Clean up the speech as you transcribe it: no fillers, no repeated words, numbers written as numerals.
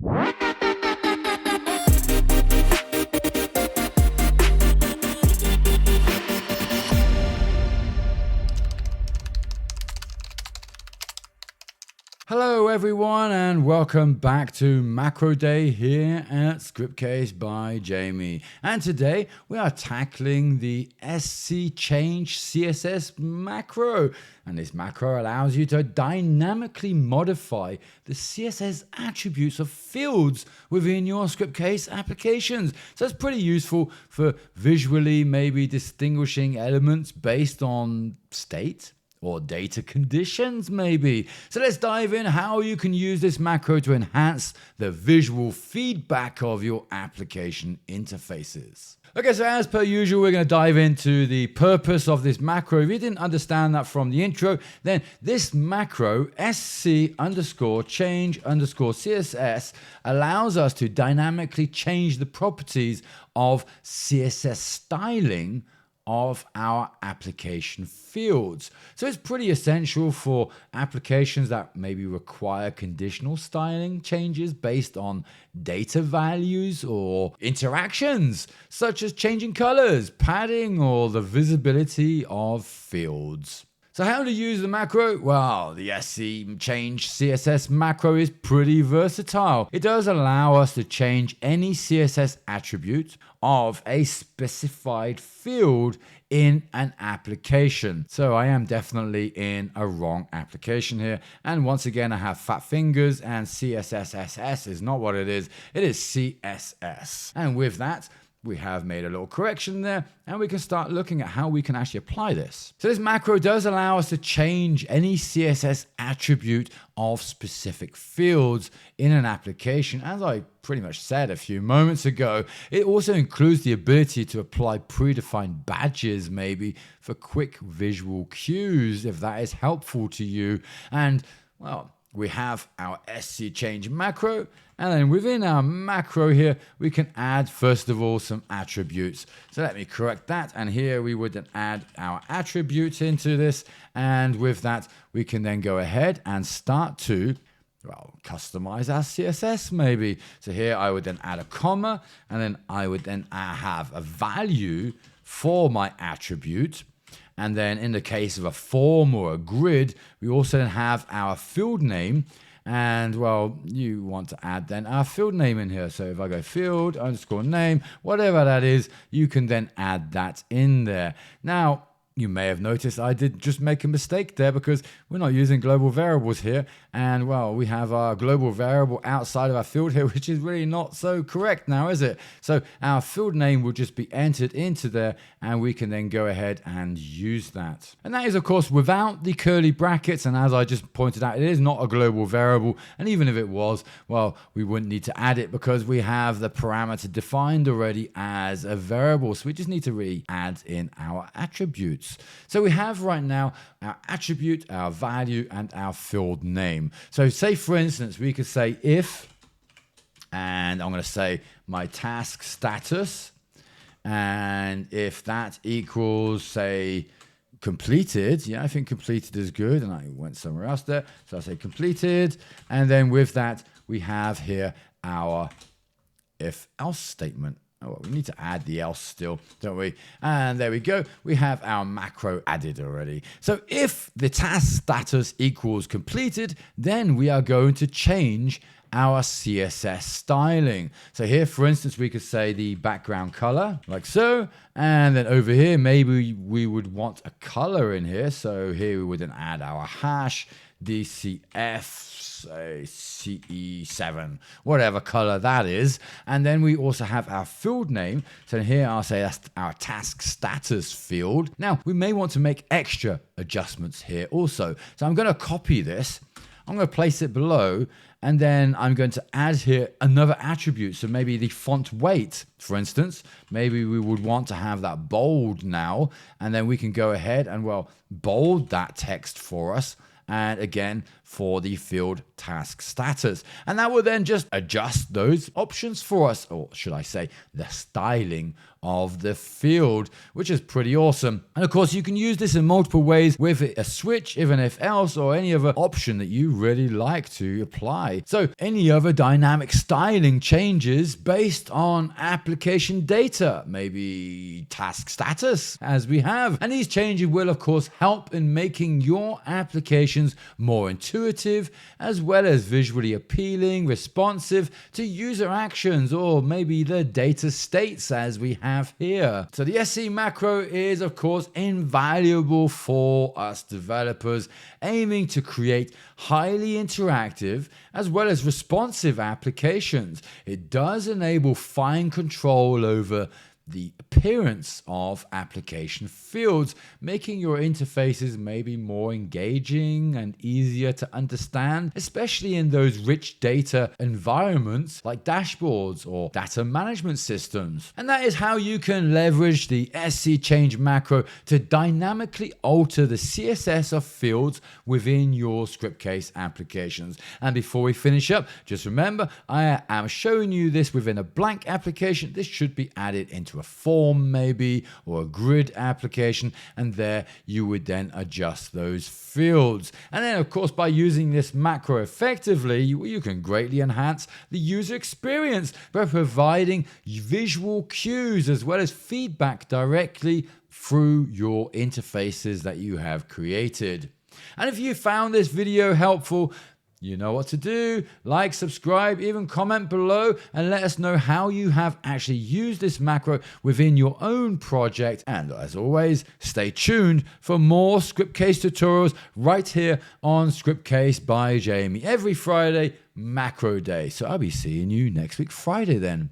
Hello everyone and welcome back to Macro Day here at Scriptcase by Jamie. And today we are tackling the SC Change CSS macro. And this macro allows you to dynamically modify the CSS attributes of fields within your Scriptcase applications. So it's pretty useful for visually maybe distinguishing elements based on state or data conditions maybe. So let's dive in how you can use this macro to enhance the visual feedback of your application interfaces. Okay, so as per usual, we're going to dive into the purpose of this macro. If you didn't understand that from the intro, then this macro, sc_change_CSS, allows us to dynamically change the properties of CSS styling of our application fields. So it's pretty essential for applications that maybe require conditional styling changes based on data values or interactions, such as changing colors, padding, or the visibility of fields. So how to use the macro? Well, the SC Change CSS macro is pretty versatile. It does allow us to change any CSS attribute of a specified field in an application. So I am definitely in a wrong application here. And once again, I have fat fingers and CSSSS is not what it is. It is CSS. And with that, we have made a little correction there, and we can start looking at how we can actually apply this. So this macro does allow us to change any CSS attribute of specific fields in an application. As I pretty much said a few moments ago, it also includes the ability to apply predefined badges maybe for quick visual cues if that is helpful to you. And well, we have our SC Change macro, and then within our macro here, we can add, first of all, some attributes. So let me correct that, and here we would then add our attributes into this, and with that, we can then go ahead and start to, well, customize our CSS maybe. So here I would then add a comma, and then I would then have a value for my attribute. And then in the case of a form or a grid, we also then have our field name. And well, you want to add then our field name in here. So if I go field underscore name, whatever that is, you can then add that in there. Now, you may have noticed I did just make a mistake there because we're not using global variables here. And well, we have our global variable outside of our field here, which is really not so correct now, is it? So our field name will just be entered into there, and we can then go ahead and use that. And that is, of course, without the curly brackets. And as I just pointed out, it is not a global variable. And even if it was, well, we wouldn't need to add it because we have the parameter defined already as a variable. So we just need to really add in our attributes. So we have right now our attribute, our value, and our field name. So say, for instance, we could say if, and I'm going to say my task status, and if that equals, say, completed. Yeah, I think completed is good, and I went somewhere else there. So I say completed, and then with that, we have here our if-else statement. Oh, well, we need to add the else still, don't we? And there we go. We have our macro added already. So if the task status equals completed, then we are going to change our CSS styling. So here, for instance, we could say the background color like so. And then over here, maybe we would want a color in here. So here we would then add our hash DCF, say CE7, whatever color that is. And then we also have our field name. So here I'll say that's our task status field. Now we may want to make extra adjustments here also. So I'm going to copy this. I'm going to place it below, and then I'm going to add here another attribute. So maybe the font weight, for instance, maybe we would want to have that bold now, and then we can go ahead and, well, bold that text for us. And again, for the field task status. And that will then just adjust those options for us, or should I say, the styling of the field, which is pretty awesome. And of course, you can use this in multiple ways with a switch, if and if else, or any other option that you really like to apply. So any other dynamic styling changes based on application data, maybe task status, as we have. And these changes will, of course, help in making your applications more intuitive, as well as visually appealing, responsive to user actions, or maybe the data states as we have here. So the SC macro is, of course, invaluable for us developers aiming to create highly interactive as well as responsive applications. It does enable fine control over the appearance of application fields, making your interfaces maybe more engaging and easier to understand, especially in those rich data environments like dashboards or data management systems. And that is how you can leverage the SC change macro to dynamically alter the CSS of fields within your Scriptcase applications. And before we finish up, just remember, I am showing you this within a blank application. This should be added into a form maybe, or a grid application, and there you would then adjust those fields. And then of course, by using this macro effectively, you can greatly enhance the user experience by providing visual cues as well as feedback directly through your interfaces that you have created. And if you found this video helpful, you know what to do. Like, subscribe, even comment below and let us know how you have actually used this macro within your own project. And as always, stay tuned for more Scriptcase tutorials right here on Scriptcase by Jamie. Every Friday, macro day. So I'll be seeing you next week Friday then.